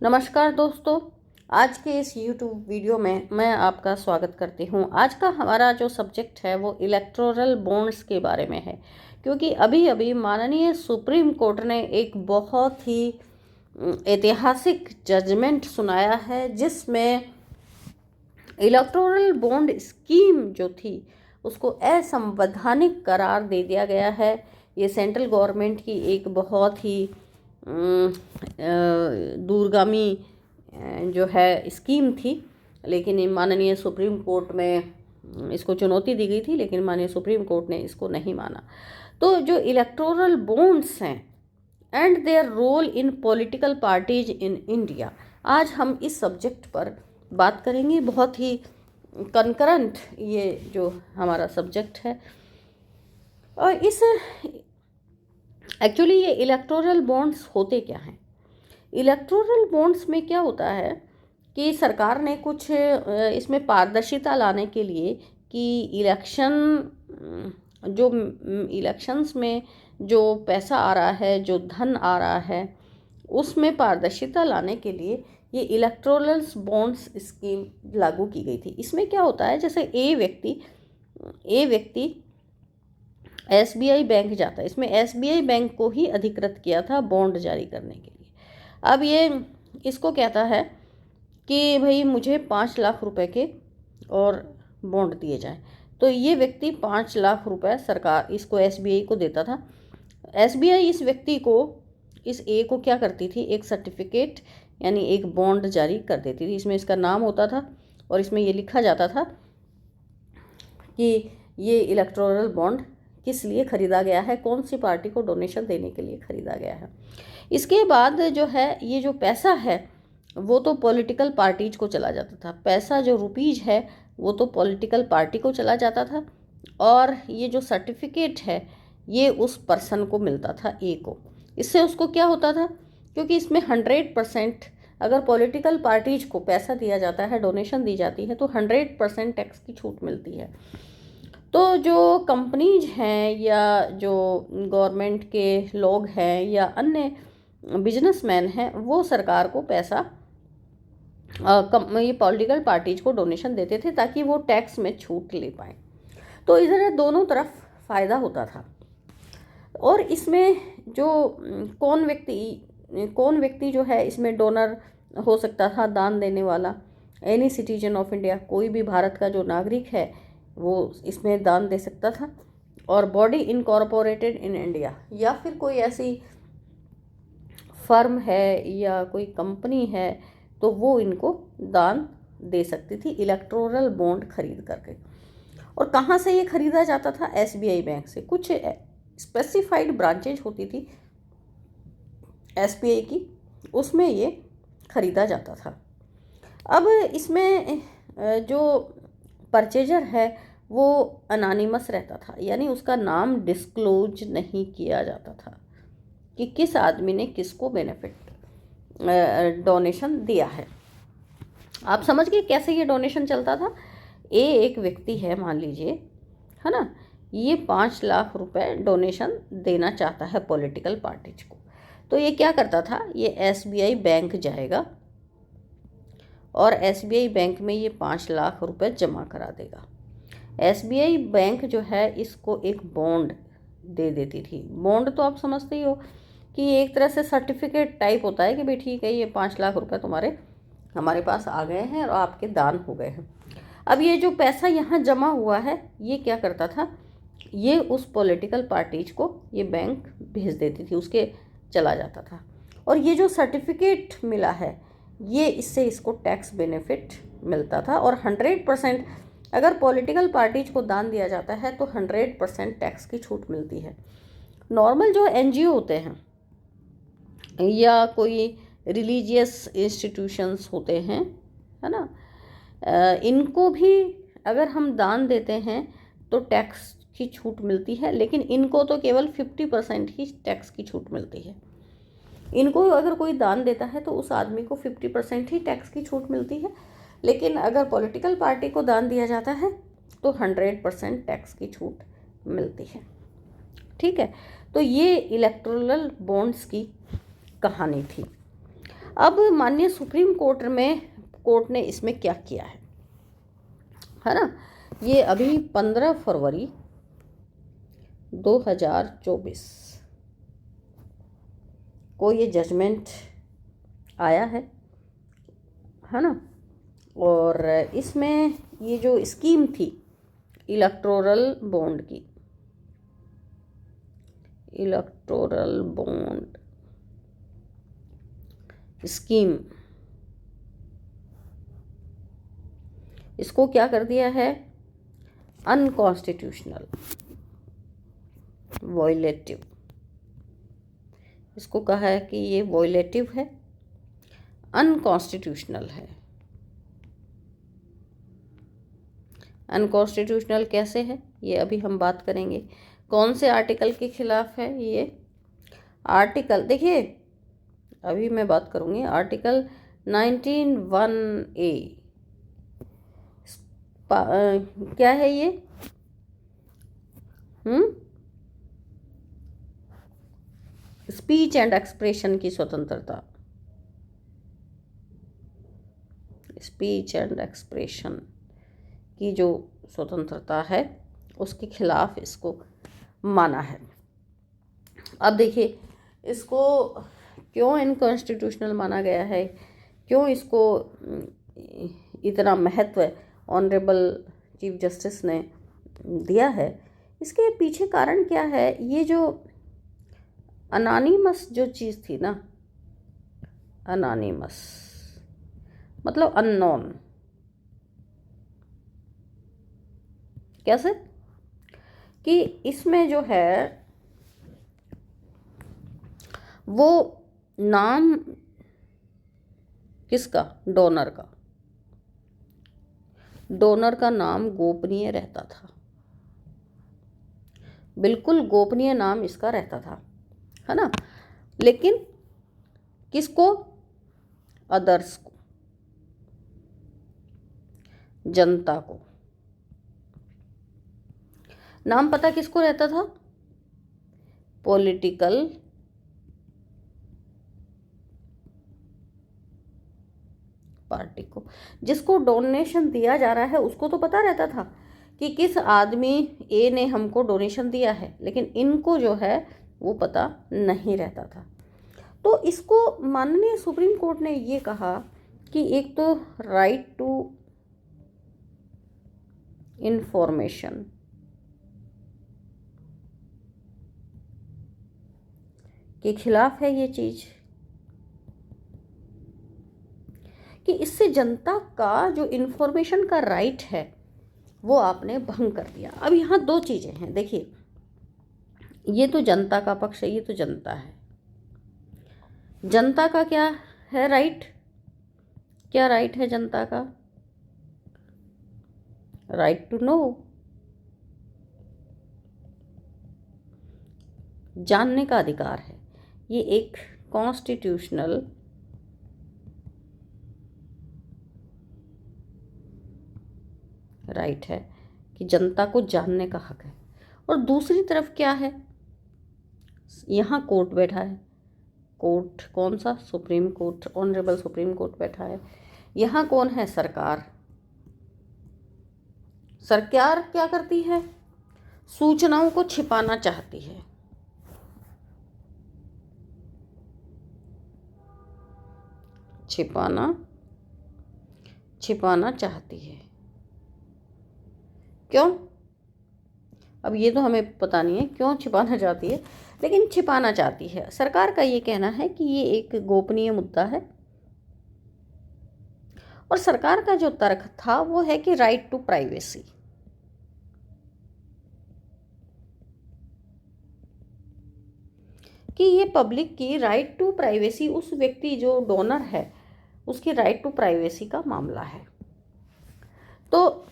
नमस्कार दोस्तों, आज के इस YouTube वीडियो में मैं आपका स्वागत करती हूँ। आज का हमारा जो सब्जेक्ट है वो इलेक्टोरल बॉन्ड्स के बारे में है, क्योंकि अभी अभी माननीय सुप्रीम कोर्ट ने एक बहुत ही ऐतिहासिक जजमेंट सुनाया है, जिसमें इलेक्टोरल बॉन्ड स्कीम जो थी उसको असंवैधानिक करार दे दिया गया है। ये सेंट्रल गवर्नमेंट की एक बहुत ही दूरगामी जो है स्कीम थी, लेकिन माननीय सुप्रीम कोर्ट में इसको चुनौती दी गई थी, लेकिन माननीय सुप्रीम कोर्ट ने इसको नहीं माना। तो जो इलेक्टोरल बॉन्ड्स हैं and their role in political parties in India, आज हम इस सब्जेक्ट पर बात करेंगे। बहुत ही कंकरेंट ये जो हमारा सब्जेक्ट है, और इस एक्चुअली ये इलेक्टोरल बॉन्ड्स होते क्या हैं। इलेक्टोरल बॉन्ड्स में क्या होता है कि सरकार ने कुछ इसमें पारदर्शिता लाने के लिए कि इलेक्शंस में जो पैसा आ रहा है, जो धन आ रहा है, उसमें पारदर्शिता लाने के लिए ये इलेक्टोरल बॉन्ड्स स्कीम लागू की गई थी। इसमें क्या होता है, जैसे ए व्यक्ति SBI बैंक जाता है, इसमें SBI बैंक को ही अधिकृत किया था बॉन्ड जारी करने के लिए। अब ये इसको कहता है कि भाई मुझे 5 लाख रुपए के और बॉन्ड दिए जाएं, तो ये व्यक्ति 5 लाख रुपए सरकार इसको SBI को देता था। SBI इस व्यक्ति को, इस ए को क्या करती थी, एक सर्टिफिकेट यानी एक बॉन्ड जारी कर देती थी। इसमें इसका नाम होता था और इसमें ये लिखा जाता था कि ये इलेक्टोरल बॉन्ड किस लिए ख़रीदा गया है, कौन सी पार्टी को डोनेशन देने के लिए ख़रीदा गया है। इसके बाद जो है, ये जो पैसा है वो तो पॉलिटिकल पार्टीज को चला जाता था। पैसा जो रुपीज है वो तो पॉलिटिकल पार्टी को चला जाता था, और ये जो सर्टिफिकेट है ये उस पर्सन को मिलता था, ए को। इससे उसको क्या होता था, क्योंकि इसमें 100% अगर पॉलिटिकल पार्टीज को पैसा दिया जाता है, डोनेशन दी जाती है, तो 100% टैक्स की छूट मिलती है। तो जो कंपनीज हैं या जो गवर्नमेंट के लोग हैं या अन्य बिजनेसमैन हैं, वो सरकार को पैसा ये पॉलिटिकल पार्टीज को डोनेशन देते थे ताकि वो टैक्स में छूट ले पाएँ। तो इधर दोनों तरफ फ़ायदा होता था। और इसमें जो कौन व्यक्ति जो है इसमें डोनर हो सकता था, दान देने वाला, एनी सिटीजन ऑफ इंडिया, कोई भी भारत का जो नागरिक है वो इसमें दान दे सकता था। और बॉडी इनकॉर्पोरेटेड इन इंडिया, या फिर कोई ऐसी फर्म है या कोई कंपनी है, तो वो इनको दान दे सकती थी इलेक्टोरल बॉन्ड खरीद करके। और कहाँ से ये खरीदा जाता था? SBI बैंक से। कुछ स्पेसिफाइड ब्रांचेज होती थी SBI की, उसमें ये खरीदा जाता था। अब इसमें जो परचेजर है वो अनोनिमस रहता था, यानी उसका नाम डिस्क्लोज नहीं किया जाता था कि किस आदमी ने किसको बेनिफिट डोनेशन दिया है। आप समझ गए कैसे ये डोनेशन चलता था। एक व्यक्ति है, मान लीजिए, है ना, ये 5 लाख रुपए डोनेशन देना चाहता है पॉलिटिकल पार्टीज को, तो ये क्या करता था, ये SBI बैंक जाएगा और SBI बैंक में ये 5 लाख रुपए जमा करा देगा। SBI बैंक जो है इसको एक बॉन्ड दे देती थी। बॉन्ड तो आप समझते ही हो कि एक तरह से सर्टिफिकेट टाइप होता है कि भाई ठीक है, ये 5 लाख रुपए तुम्हारे हमारे पास आ गए हैं और आपके दान हो गए हैं। अब ये जो पैसा यहाँ जमा हुआ है, ये क्या करता था, ये उस पॉलिटिकल पार्टीज को ये बैंक भेज देती थी, उसके चला जाता था। और ये जो सर्टिफिकेट मिला है, ये इससे इसको टैक्स बेनिफिट मिलता था। और 100% अगर पॉलिटिकल पार्टीज को दान दिया जाता है तो 100% टैक्स की छूट मिलती है। नॉर्मल जो NGO होते हैं या कोई रिलीजियस इंस्टीट्यूशंस होते हैं, है ना, इनको भी अगर हम दान देते हैं तो टैक्स की छूट मिलती है, लेकिन इनको तो केवल 50% ही टैक्स की छूट मिलती है। इनको अगर कोई दान देता है तो उस आदमी को 50% ही टैक्स की छूट मिलती है, लेकिन अगर पॉलिटिकल पार्टी को दान दिया जाता है तो 100% टैक्स की छूट मिलती है। ठीक है, तो ये इलेक्टोरल बॉन्ड्स की कहानी थी। अब माननीय सुप्रीम कोर्ट ने इसमें क्या किया है ना। ये अभी 15 फरवरी 2024 को ये जजमेंट आया है ना। और इसमें ये जो स्कीम थी इलेक्टोरल बॉन्ड स्कीम, इसको क्या कर दिया है, अनकॉन्स्टिट्यूशनल, वॉयलेटिव, इसको कहा है कि ये वॉयलेटिव है, अनकॉन्स्टिट्यूशनल है। अनकॉन्स्टिट्यूशनल कैसे है ये अभी हम बात करेंगे। कौन से आर्टिकल के खिलाफ है ये आर्टिकल, देखिए अभी मैं बात करूँगी आर्टिकल 19(1)(a) क्या है ये, स्पीच एंड एक्सप्रेशन की स्वतंत्रता, स्पीच एंड एक्सप्रेशन की जो स्वतंत्रता है उसके खिलाफ इसको माना है। अब देखिए इसको क्यों इनकॉन्स्टिट्यूशनल माना गया है, क्यों इसको इतना महत्व ऑनरेबल चीफ जस्टिस ने दिया है, इसके पीछे कारण क्या है। ये जो अनोनिमस जो चीज़ थी ना, अनोनिमस मतलब अननोन, कैसे कि इसमें जो है वो नाम किसका, डोनर का नाम गोपनीय रहता था, बिल्कुल गोपनीय नाम इसका रहता था, है ना। लेकिन किसको, अदर्स को, जनता को नाम पता किसको रहता था, पॉलिटिकल पार्टी को, जिसको डोनेशन दिया जा रहा है उसको तो पता रहता था कि किस आदमी ए ने हमको डोनेशन दिया है, लेकिन इनको जो है वो पता नहीं रहता था। तो इसको माननीय सुप्रीम कोर्ट ने ये कहा कि एक तो राइट टू इंफॉर्मेशन के खिलाफ है ये चीज, कि इससे जनता का जो इंफॉर्मेशन का राइट है वो आपने भंग कर दिया। अब यहाँ दो चीज़ें हैं, देखिए ये तो जनता का पक्ष है, ये तो जनता है, जनता का क्या है राइट, क्या राइट है जनता का, राइट टू नो, जानने का अधिकार है। ये एक कॉन्स्टिट्यूशनल राइट है कि जनता को जानने का हक है। और दूसरी तरफ क्या है, यहाँ कोर्ट बैठा है, कोर्ट कौन सा, supreme court, honourable supreme court बैठा है। यहाँ कौन है, सरकार। सरकार क्या करती है, सूचनाओं को छिपाना चाहती है, छिपाना चाहती है। क्यों, अब ये तो हमें पता नहीं है क्यों छिपाना चाहती है, लेकिन छिपाना चाहती है। सरकार का ये कहना है कि ये एक गोपनीय मुद्दा है, और सरकार का जो तर्क था वो है कि राइट टू प्राइवेसी, कि ये पब्लिक की राइट टू प्राइवेसी, उस व्यक्ति जो डोनर है उसकी राइट टू प्राइवेसी का मामला है। तो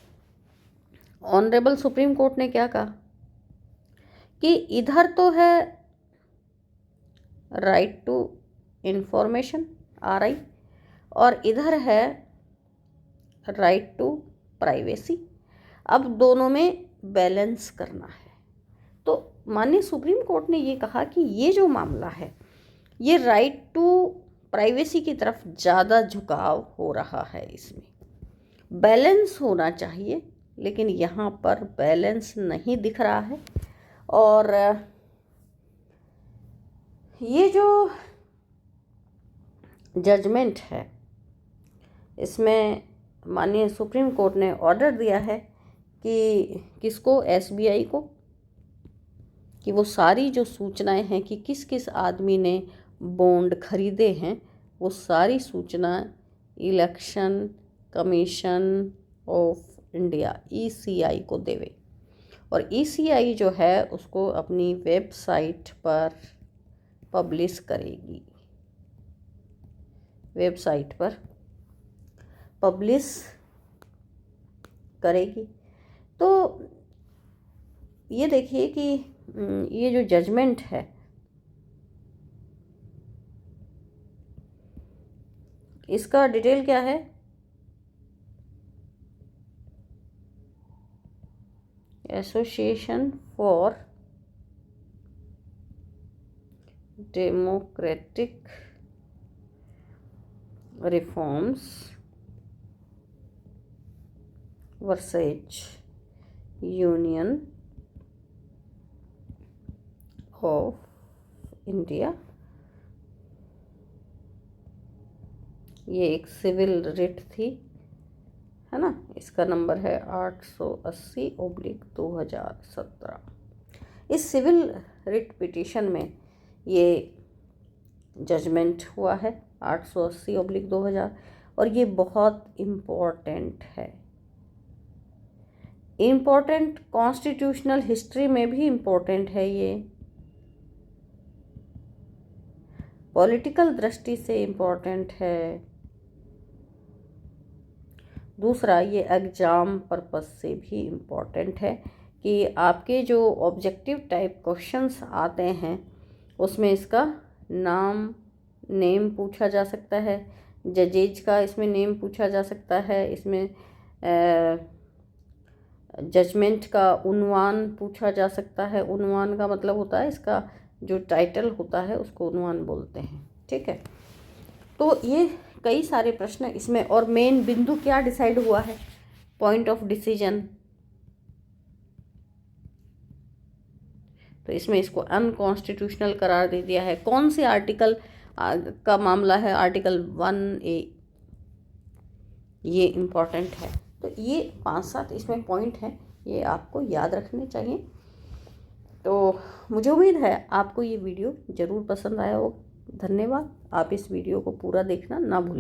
ऑनरेबल सुप्रीम कोर्ट ने क्या कहा कि इधर तो है राइट टू इंफॉर्मेशन RI, और इधर है राइट टू प्राइवेसी। अब दोनों में बैलेंस करना है। तो माननीय सुप्रीम कोर्ट ने ये कहा कि ये जो मामला है ये राइट टू प्राइवेसी की तरफ ज़्यादा झुकाव हो रहा है। इसमें बैलेंस होना चाहिए, लेकिन यहाँ पर बैलेंस नहीं दिख रहा है। और ये जो जजमेंट है, इसमें माननीय सुप्रीम कोर्ट ने ऑर्डर दिया है कि किसको, एसबीआई को, कि वो सारी जो सूचनाएं हैं कि किस किस आदमी ने बॉन्ड खरीदे हैं, वो सारी सूचना election commission of India ECI को देवे। और ईसीआई जो है उसको अपनी वेबसाइट पर पब्लिश करेगी, वेबसाइट पर पब्लिश करेगी। तो ये देखिए कि ये जो जजमेंट है, इसका डिटेल क्या है। Association for democratic reforms versus union of India, ये एक सिविल रिट थी, है ना। इसका नंबर है 880/2017। इस सिविल रिट पिटीशन में ये जजमेंट हुआ है 880/2000, और ये बहुत इम्पोर्टेंट है। इम्पोर्टेंट कॉन्स्टिट्यूशनल हिस्ट्री में भी इम्पोर्टेंट है, ये पॉलिटिकल दृष्टि से इम्पोर्टेंट है। दूसरा, ये एग्ज़ाम पर्पस से भी इम्पोर्टेंट है कि आपके जो ऑब्जेक्टिव टाइप क्वेश्चंस आते हैं उसमें इसका नेम पूछा जा सकता है, जजेज का इसमें नेम पूछा जा सकता है, इसमें जजमेंट का उन्वान पूछा जा सकता है। उन्वान का मतलब होता है, इसका जो टाइटल होता है उसको उन्वान बोलते हैं, ठीक है। तो ये कई सारे प्रश्न इसमें, और मेन बिंदु क्या डिसाइड हुआ है, पॉइंट ऑफ डिसीजन, तो इसमें इसको अनकॉन्स्टिट्यूशनल करार दे दिया है। कौन से आर्टिकल का मामला है, आर्टिकल 1A, ये इम्पॉर्टेंट है। तो ये 5-7 इसमें पॉइंट हैं, ये आपको याद रखने चाहिए। तो मुझे उम्मीद है आपको ये वीडियो ज़रूर पसंद आया होगा। धन्यवाद। आप इस वीडियो को पूरा देखना ना भूलें।